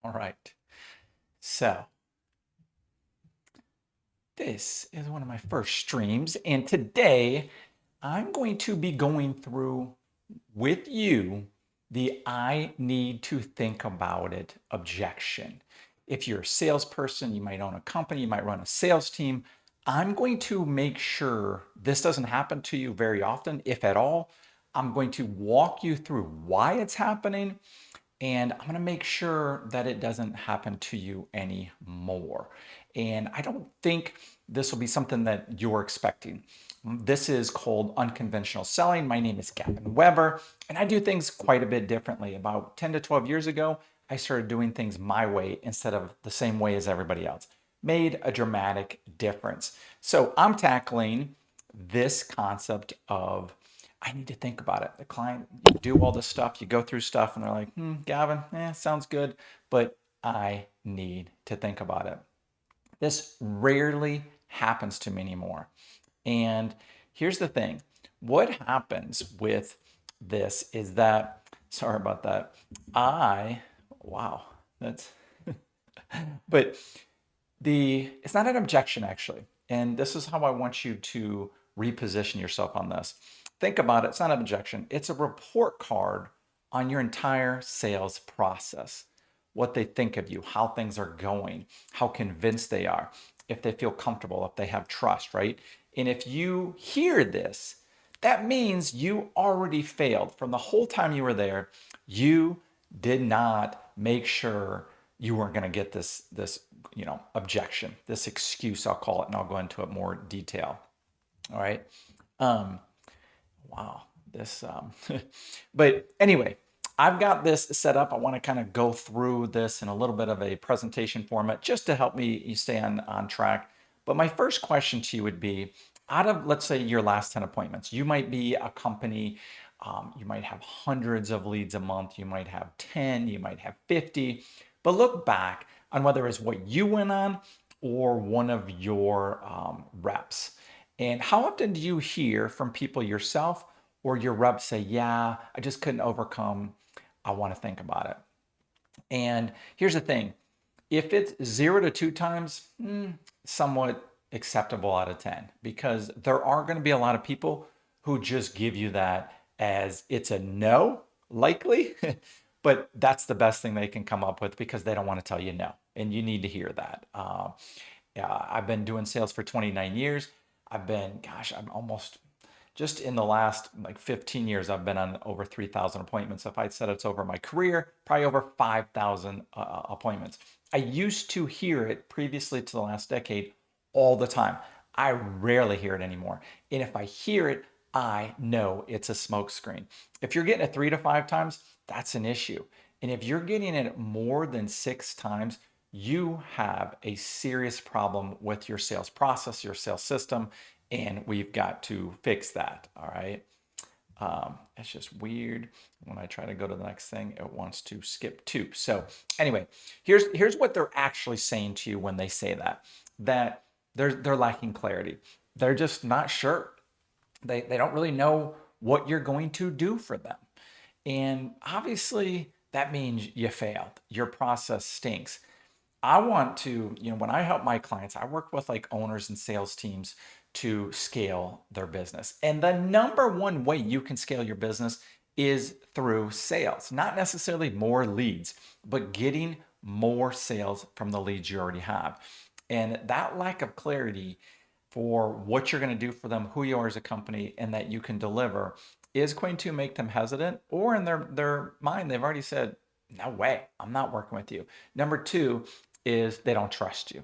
All right. So this is one of my first streams, and today I'm going to be going through with you the I need to think about it objection. If you're a salesperson, you might own a company, you might run a sales team. I'm going to make sure this doesn't happen to you very often, if at all. I'm going to walk you through why it's happening, and I'm going to make sure that it doesn't happen to you anymore. And I don't think this will be something that you're expecting. This is called unconventional selling. My name is Gavin Weber, and I do things quite a bit differently. About 10 to 12 years ago, I started doing things my way instead of the same way as everybody else. Made a dramatic difference. So I'm tackling this concept of I need to think about it. The client, you do all this stuff, you go through stuff, and they're like, Gavin, sounds good, but I need to think about it. This rarely happens to me anymore. And here's the thing, what happens with this is that, sorry about that, wow, that's, but it's not an objection actually. And this is how I want you to reposition yourself on this. Think about it. It's not an objection. It's a report card on your entire sales process. What they think of you, how things are going, how convinced they are, if they feel comfortable, if they have trust, right? And if you hear this, that means you already failed. From the whole time you were there, you did not make sure you weren't going to get this objection, this excuse, I'll call it, and I'll go into it more detail. All right. Um, wow. This, but anyway, I've got this set up. I want to kind of go through this in a little bit of a presentation format just to help me stay on track. But my first question to you would be, out of, let's say, your last 10 appointments, you might be a company, you might have hundreds of leads a month, you might have 10, you might have 50, but look back on whether it's what you went on or one of your reps. And how often do you hear from people yourself or your reps say, yeah, I just couldn't overcome, I want to think about it. And here's the thing, if it's 0 to 2 times, somewhat acceptable out of 10, because there are going to be a lot of people who just give you that as it's a no, likely, but that's the best thing they can come up with because they don't want to tell you no. And you need to hear that. I've been doing sales for 29 years. I'm almost just in the last like 15 years, I've been on over 3,000 appointments. If I'd said it's over my career, probably over 5,000 appointments. I used to hear it previously to the last decade all the time. I rarely hear it anymore. And if I hear it, I know it's a smokescreen. If you're getting it 3 to 5 times, that's an issue. And if you're getting it more than 6 times, you have a serious problem with your sales process, your sales system, and we've got to fix that. All right. It's just weird. When I try to go to the next thing, it wants to skip two. So anyway, here's what they're actually saying to you when they say that they're lacking clarity. They're just not sure. They don't really know what you're going to do for them. And obviously that means you failed. Your process stinks. I want to, when I help my clients, I work with like owners and sales teams to scale their business. And the number one way you can scale your business is through sales, not necessarily more leads, but getting more sales from the leads you already have. And that lack of clarity for what you're going to do for them, who you are as a company, and that you can deliver is going to make them hesitant, or in their mind, they've already said, no way, I'm not working with you. Number two is they don't trust you.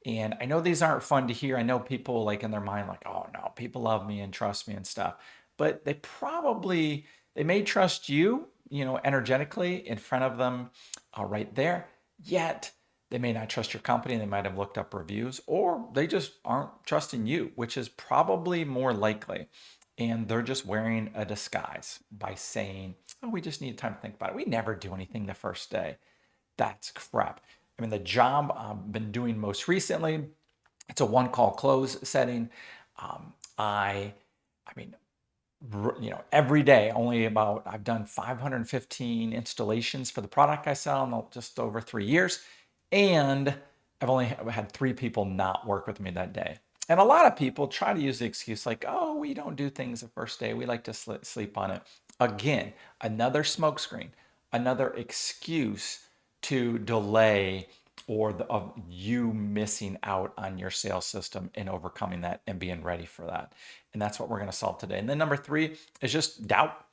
And I know these aren't fun to hear. I know people like in their mind, like, oh no, people love me and trust me and stuff. But they may trust you, energetically in front of them right there. Yet they may not trust your company. They might have looked up reviews or they just aren't trusting you, which is probably more likely. And they're just wearing a disguise by saying, oh, we just need time to think about it. We never do anything the first day. That's crap. I mean, the job I've been doing most recently, it's a one call close setting. Um, I, I mean, every day. I've done 515 installations for the product I sell in just over 3 years. And I've only had 3 people not work with me that day. And a lot of people try to use the excuse like, oh, we don't do things the first day. We like to sleep on it. Again, another smokescreen, another excuse to delay of you missing out on your sales system and overcoming that and being ready for that. And that's what we're going to solve today. And then number 3 is just doubt.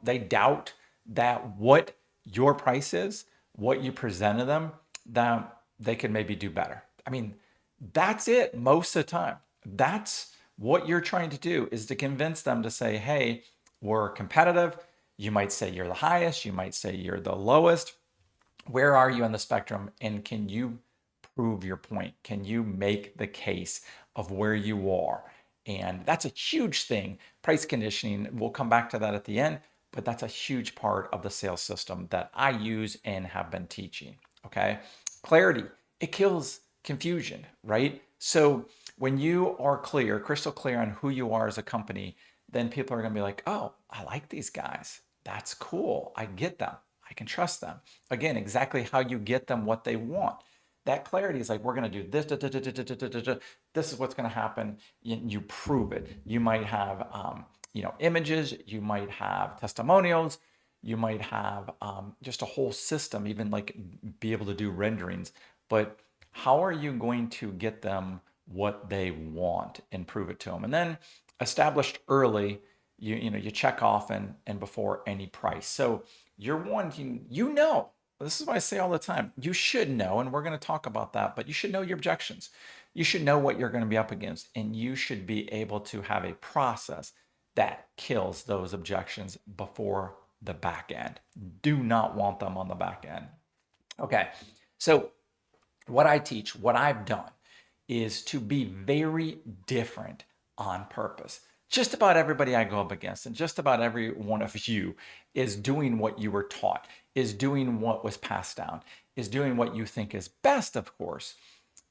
They doubt that what your price is, what you present to them, that they could maybe do better. I mean, that's it most of the time. That's what you're trying to do, is to convince them to say, hey, we're competitive. You might say you're the highest. You might say you're the lowest. Where are you on the spectrum? And can you prove your point? Can you make the case of where you are? And that's a huge thing. Price conditioning, we'll come back to that at the end, but that's a huge part of the sales system that I use and have been teaching. Okay. Clarity, it kills confusion, right? So when you are clear, crystal clear on who you are as a company, then people are going to be like, oh, I like these guys. That's cool. I get them. I can trust them. Again, exactly how you get them what they want. That clarity is like, we're going to do this. This is what's going to happen. You prove it. You might have, images. You might have testimonials. You might have just a whole system, even like be able to do renderings. But how are you going to get them what they want and prove it to them? And then established early, you check off and before any price. So you're wanting, this is what I say all the time. You should know, and we're going to talk about that, but you should know your objections. You should know what you're going to be up against, and you should be able to have a process that kills those objections before the back end. Do not want them on the back end. Okay, so what I teach, what I've done, is to be very different on purpose. Just about everybody I go up against, and just about every one of you, is doing what you were taught, is doing what was passed down, is doing what you think is best, of course.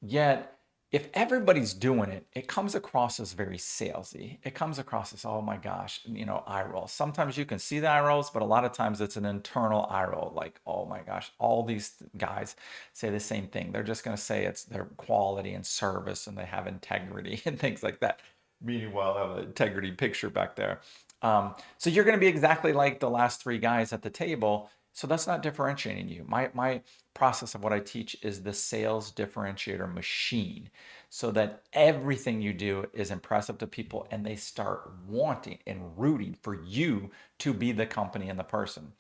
Yet, if everybody's doing it, it comes across as very salesy. It comes across as, oh my gosh, eye rolls. Sometimes you can see the eye rolls, but a lot of times it's an internal eye roll. Like, oh my gosh, all these guys say the same thing. They're just going to say it's their quality and service and they have integrity and things like that. Meanwhile, I have an integrity picture back there. So you're going to be exactly like the last 3 guys at the table. So that's not differentiating you. My process of what I teach is the sales differentiator machine, so that everything you do is impressive to people and they start wanting and rooting for you to be the company and the person.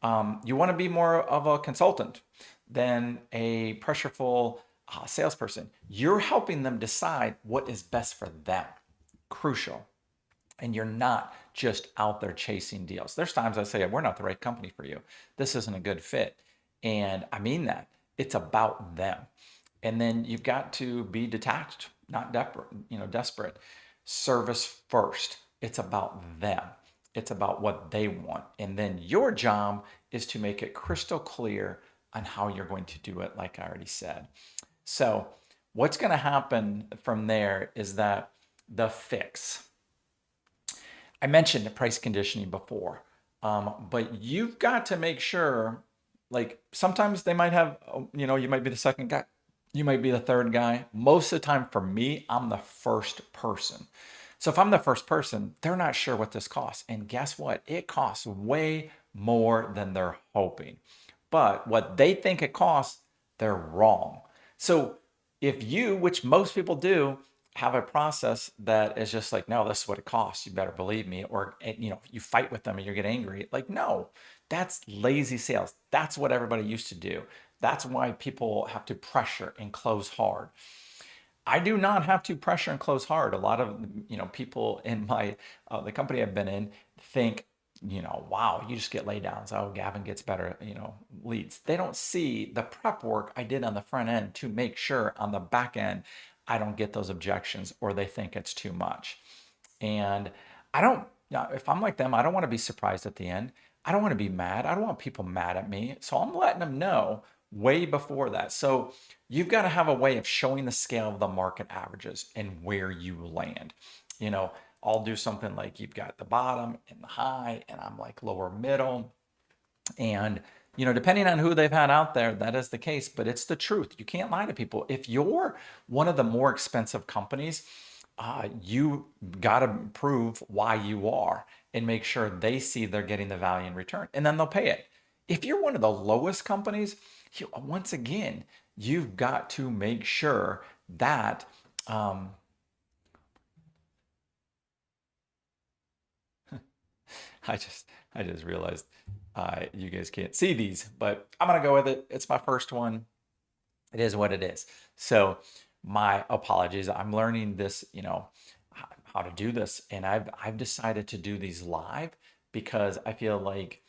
You want to be more of a consultant than a pressureful salesperson. You're helping them decide what is best for them. Crucial. And you're not just out there chasing deals. There's times I say, we're not the right company for you. This isn't a good fit. And I mean that. It's about them. And then you've got to be detached, not desperate. Service first. It's about them. It's about what they want. And then your job is to make it crystal clear on how you're going to do it, like I already said. So what's going to happen from there is that the fix. I mentioned the price conditioning before, but you've got to make sure, like sometimes they might have, you might be the second guy, you might be the third guy. Most of the time for me, I'm the first person. So if I'm the first person, they're not sure what this costs. And guess what? It costs way more than they're hoping. But what they think it costs, they're wrong. So if you, which most people do, have a process that is just like, no, this is what it costs. You better believe me. Or, you fight with them and you get angry. Like, no, that's lazy sales. That's what everybody used to do. That's why people have to pressure and close hard. I do not have to pressure and close hard. A lot of, people in the company I've been in think, wow, you just get laydowns. Oh, Gavin gets better, leads. They don't see the prep work I did on the front end to make sure on the back end, I don't get those objections or they think it's too much. And if I'm like them, I don't want to be surprised at the end. I don't want to be mad. I don't want people mad at me. So I'm letting them know way before that. So you've got to have a way of showing the scale of the market averages and where you land. I'll do something like you've got the bottom and the high, and I'm like lower middle. And, depending on who they've had out there, that is the case, but it's the truth. You can't lie to people. If you're one of the more expensive companies, you got to prove why you are and make sure they see they're getting the value in return, and then they'll pay it. If you're one of the lowest companies, once again, you've got to make sure that um, I just realized you guys can't see these, but I'm gonna go with it. It's my first one. It is what it is. So my apologies. I'm learning this, how to do this, and I've decided to do these live because I feel like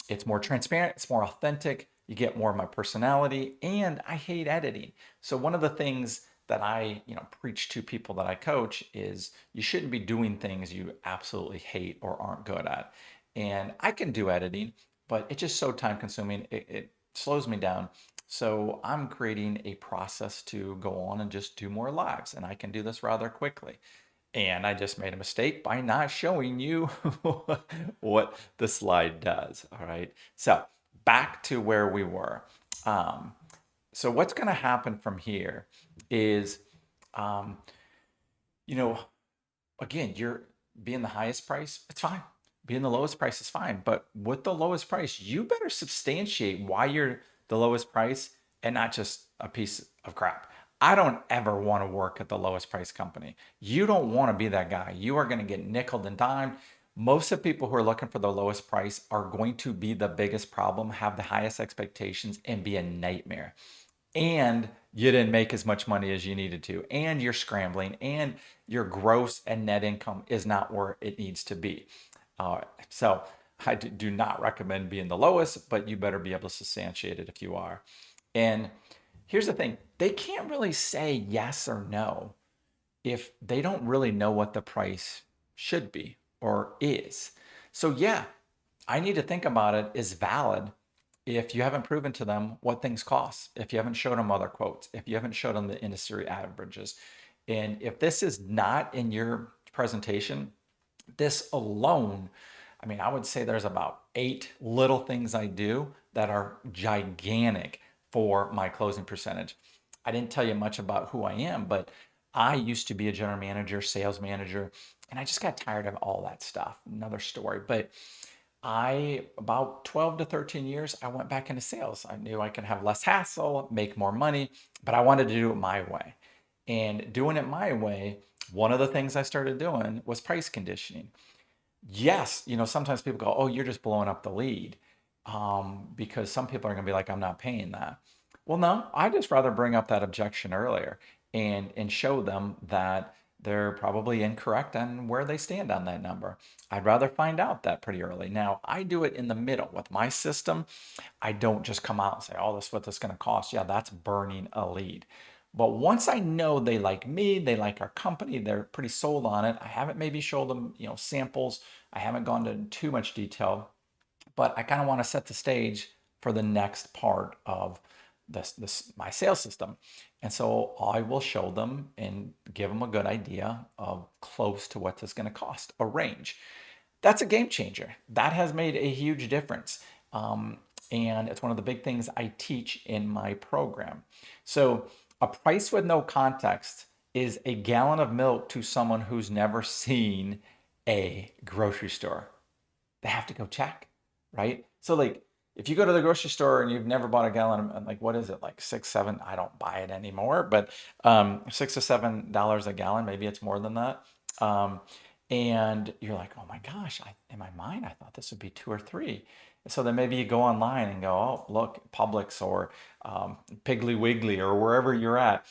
it's more transparent, it's more authentic, you get more of my personality, and I hate editing. So one of the things that I, preach to people that I coach is you shouldn't be doing things you absolutely hate or aren't good at. And I can do editing, but it's just so time consuming. It slows me down. So I'm creating a process to go on and just do more lives, and I can do this rather quickly. And I just made a mistake by not showing you what the slide does. All right. So back to where we were. Um, so what's going to happen from here is, um, you know, again, you're being the highest price, it's fine. Being the lowest price is fine. But with the lowest price, you better substantiate why you're the lowest price and not just a piece of crap. I don't ever want to work at the lowest price company. You don't want to be that guy. You are going to get nickeled and dimed. Most of the people who are looking for the lowest price are going to be the biggest problem, have the highest expectations, and be a nightmare, and you didn't make as much money as you needed to, and you're scrambling, and your gross and net income is not where it needs to be. So I do not recommend being the lowest, but you better be able to substantiate it if you are. And here's the thing, they can't really say yes or no if they don't really know what the price should be or is. So yeah, I need to think about it is valid if you haven't proven to them what things cost, if you haven't showed them other quotes, if you haven't showed them the industry averages. And if this is not in your presentation, this alone, I mean, I would say there's about 8 little things I do that are gigantic for my closing percentage. I didn't tell you much about who I am, but I used to be a general manager, sales manager, and I just got tired of all that stuff. Another story. But about 12 to 13 years, I went back into sales. I knew I could have less hassle, make more money, but I wanted to do it my way. And doing it my way, one of the things I started doing was price conditioning. Yes, sometimes people go, "Oh, you're just blowing up the lead," because some people are going to be like, "I'm not paying that." Well, no, I just rather bring up that objection earlier and show them that they're probably incorrect on where they stand on that number. I'd rather find out that pretty early. Now, I do it in the middle with my system. I don't just come out and say, "Oh, this is what this is going to cost." Yeah, that's burning a lead. But once I know they like me, they like our company, they're pretty sold on it. I haven't maybe showed them, samples. I haven't gone into too much detail, but I kind of want to set the stage for the next part of this my sales system. And so I will show them and give them a good idea of close to what this going to cost, a range. That's a game changer. That has made a huge difference. And it's one of the big things I teach in my program. So a price with no context is a gallon of milk to someone who's never seen a grocery store. They have to go check, right? So like if you go to the grocery store and you've never bought a gallon of, like, what is it, like 6, 7? I don't buy it anymore, but $6 to $7 a gallon, maybe it's more than that. Um, and you're like, oh my gosh, in my mind, I thought this would be 2 or 3. So then maybe you go online and go, oh, look, Publix or Piggly Wiggly or wherever you're at.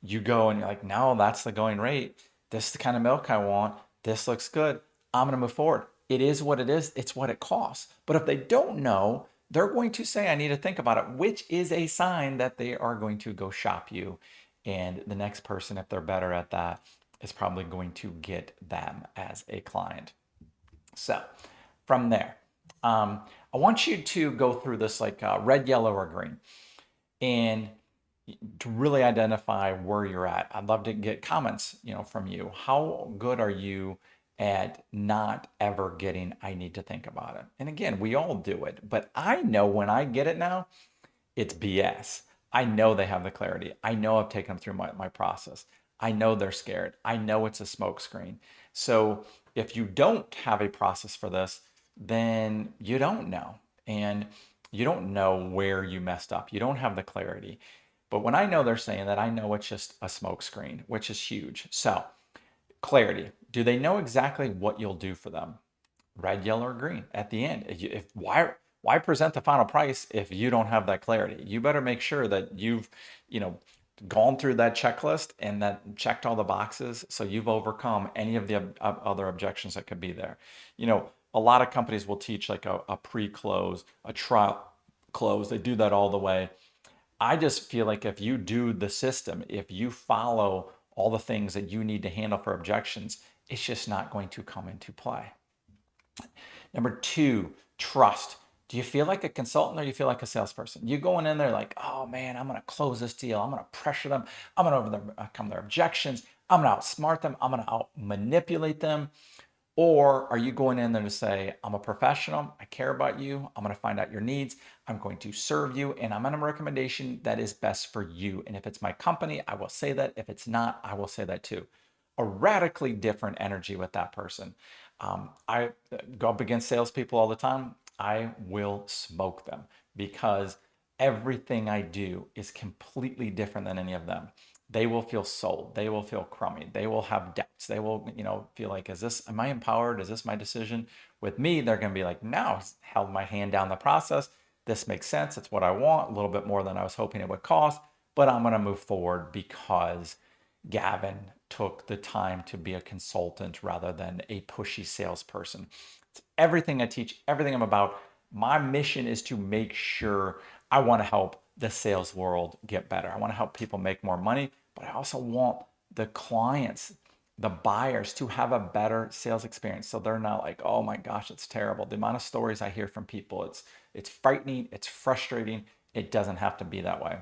You go and you're like, no, that's the going rate. This is the kind of milk I want. This looks good. I'm going to move forward. It is what it is. It's what it costs. But if they don't know, they're going to say, I need to think about it, which is a sign that they are going to go shop you. And the next person, if they're better at that, is probably going to get them as a client. So from there, I want you to go through this like red, yellow, or green, and to really identify where you're at. I'd love to get comments, from you. How good are you at not ever getting, I need to think about it. And again, we all do it, but I know when I get it now, it's BS. I know they have the clarity. I know I've taken them through my process. I know they're scared. I know it's a smokescreen. So if you don't have a process for this, then you don't know. And you don't know where you messed up. You don't have the clarity. But when I know they're saying that, I know it's just a smokescreen, which is huge. So clarity. Do they know exactly what you'll do for them? Red, yellow, or green at the end. If why present the final price if you don't have that clarity? You better make sure that you've, you know, gone through that checklist and that checked all the boxes so you've overcome any of the other objections that could be there. You know, a lot of companies will teach like a pre-close, a trial close. They do that all the way. I just feel like if you do the system, if you follow all the things that you need to handle for objections, it's just not going to come into play. Number two, trust. Do you feel like a consultant or do you feel like a salesperson? You going in there like, oh man, I'm going to close this deal. I'm going to pressure them. I'm going to overcome their objections. I'm going to outsmart them. I'm going to out manipulate them. Or are you going in there to say, I'm a professional, I care about you, I'm going to find out your needs, I'm going to serve you, and I'm on a recommendation that is best for you. And if it's my company, I will say that. If it's not, I will say that too. A radically different energy with that person. I go up against salespeople all the time. I will smoke them because everything I do is completely different than any of them. They will feel sold. They will feel crummy. They will have doubts. They will, feel like, am I empowered? Is this my decision? With me, they're going to be like, no, he's held my hand down the process. This makes sense. It's what I want, a little bit more than I was hoping it would cost, but I'm going to move forward because Gavin took the time to be a consultant rather than a pushy salesperson. It's everything I teach, everything I'm about. My mission is to make sure I want to help the sales world get better. I want to help people make more money, but I also want the clients, the buyers to have a better sales experience. So they're not like, oh my gosh, it's terrible. The amount of stories I hear from people, it's frightening, it's frustrating. It doesn't have to be that way.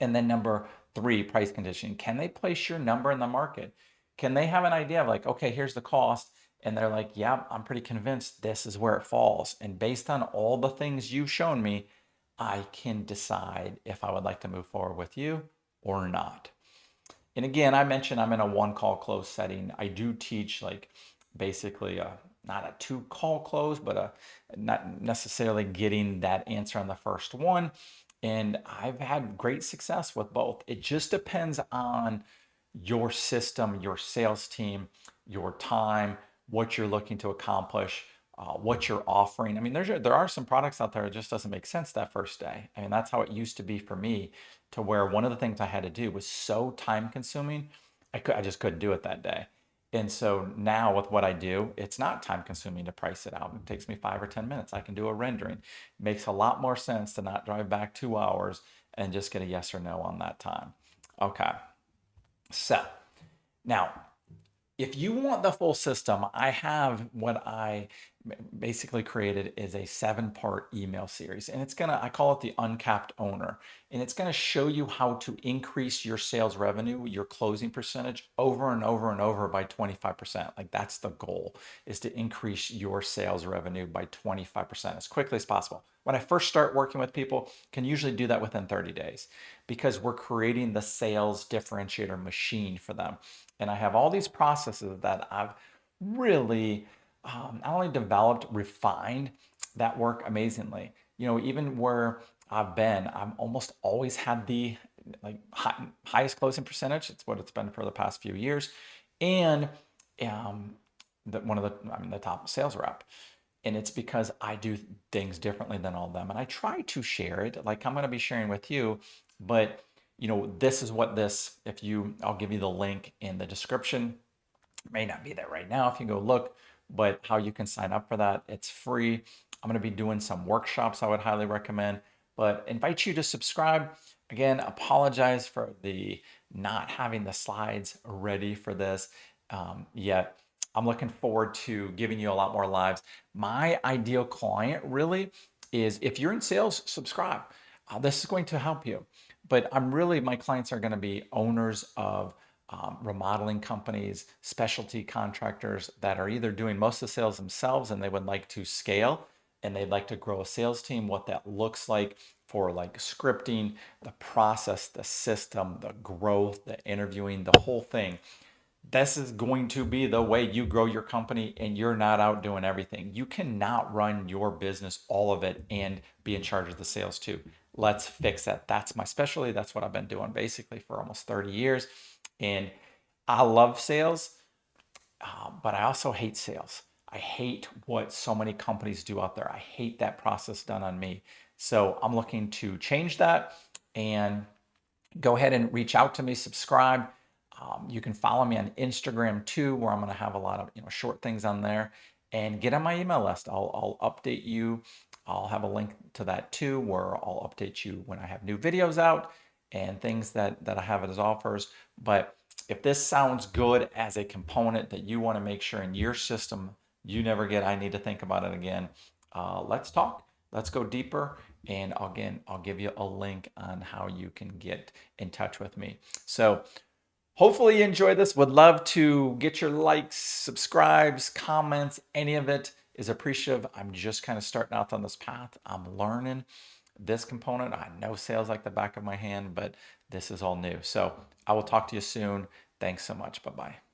And then number three, price conditioning. Can they place your number in the market? Can they have an idea of like, okay, here's the cost. And they're like, yeah, I'm pretty convinced this is where it falls. And based on all the things you've shown me, I can decide if I would like to move forward with you or not. And again, I mentioned I'm in a one call close setting. I do teach like basically not a two call close, but not necessarily getting that answer on the first one. And I've had great success with both. It just depends on your system, your sales team, your time, what you're looking to accomplish, what you're offering. I mean, there are some products out there that just doesn't make sense that first day. I mean, that's how it used to be for me, to where one of the things I had to do was so time consuming, I just couldn't do it that day. And so now with what I do, it's not time consuming to price it out. It takes me 5 or 10 minutes. I can do a rendering. It makes a lot more sense to not drive back 2 hours and just get a yes or no on that time. Okay. So now, if you want the full system, I have what I basically created is a 7-part email series. And I call it the Uncapped Owner. And it's gonna show you how to increase your sales revenue, your closing percentage over and over and over by 25%. Like that's the goal, is to increase your sales revenue by 25% as quickly as possible. When I first start working with people, can usually do that within 30 days because we're creating the sales differentiator machine for them. And I have all these processes that I've really not only developed, refined, that work amazingly. Even where I've almost always had the highest closing percentage. It's what it's been for the past few years, and um, I'm the top sales rep. And it's because I do things differently than all of them, and I try to share it like I'm going to be sharing with you. But this is what this. I'll give you the link in the description. It may not be there right now if you go look, but how you can sign up for that. It's free. I'm going to be doing some workshops I would highly recommend, but invite you to subscribe. Again, apologize for the not having the slides ready for this yet. I'm looking forward to giving you a lot more lives. My ideal client really is, if you're in sales, subscribe. This is going to help you. But my clients are going to be owners of remodeling companies, specialty contractors that are either doing most of the sales themselves and they would like to scale and they'd like to grow a sales team, what that looks like for like scripting, the process, the system, the growth, the interviewing, the whole thing. This is going to be the way you grow your company and you're not out doing everything. You cannot run your business, all of it, and be in charge of the sales too. Let's fix that. That's my specialty. That's what I've been doing basically for almost 30 years. And I love sales, but I also hate sales. I hate what so many companies do out there. I hate that process done on me. So I'm looking to change that and go ahead and reach out to me, subscribe. You can follow me on Instagram too, where I'm going to have a lot of short things on there, and get on my email list. I'll update you. I'll have a link to that too, where I'll update you when I have new videos out and things that I have as offers. But if this sounds good as a component that you want to make sure in your system you never get, I need to think about it again. Let's talk. Let's go deeper. And again, I'll give you a link on how you can get in touch with me. So hopefully you enjoy this. Would love to get your likes, subscribes, comments. Any of it is appreciative. I'm just kind of starting out on this path. I'm learning this component. I know sales like the back of my hand, but this is all new. So I will talk to you soon. Thanks so much. Bye-bye.